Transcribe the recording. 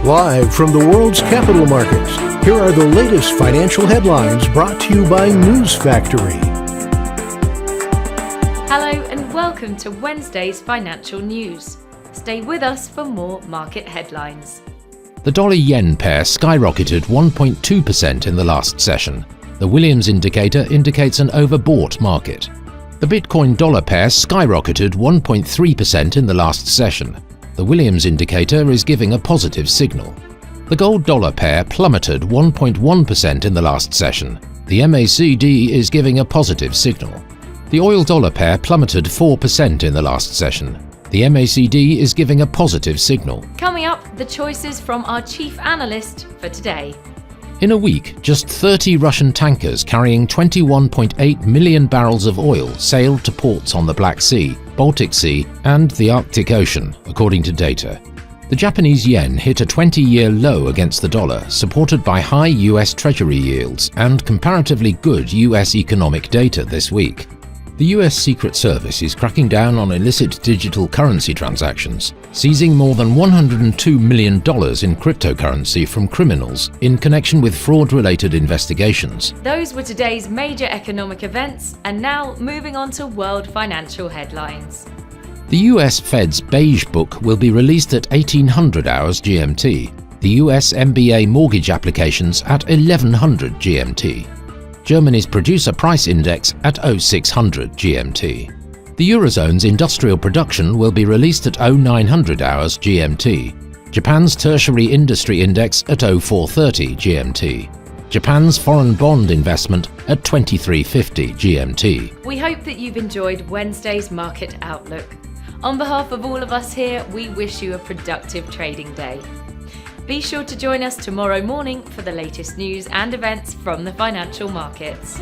Live from the world's capital markets, here are the latest financial headlines brought to you by News Factory. Hello and welcome to Wednesday's financial news. Stay with us for more market headlines. The dollar-yen pair skyrocketed 1.2% in the last session. The Williams indicator indicates an overbought market. The Bitcoin-dollar pair skyrocketed 1.3% in the last session. The Williams indicator is giving a positive signal. The gold-dollar pair plummeted 1.1% in the last session. The MACD is giving a positive signal. The oil-dollar pair plummeted 4% in the last session. The MACD is giving a positive signal. Coming up, the choices from our chief analyst for today. In a week, just 30 Russian tankers carrying 21.8 million barrels of oil sailed to ports on the Black Sea, Baltic Sea and the Arctic Ocean, according to data. The Japanese yen hit a 20-year low against the dollar, supported by high US Treasury yields and comparatively good US economic data this week. The US Secret Service is cracking down on illicit digital currency transactions, seizing more than $102 million in cryptocurrency from criminals in connection with fraud-related investigations. Those were today's major economic events, and now moving on to world financial headlines. The US Fed's Beige Book will be released at 1800 hours GMT. The US MBA mortgage applications at 1100 GMT. Germany's Producer Price Index at 0600 GMT. The Eurozone's industrial production will be released at 0900 hours GMT. Japan's Tertiary Industry Index at 0430 GMT. Japan's foreign bond investment at 2350 GMT. We hope that you've enjoyed Wednesday's market outlook. On behalf of all of us here, we wish you a productive trading day. Be sure to join us tomorrow morning for the latest news and events from the financial markets.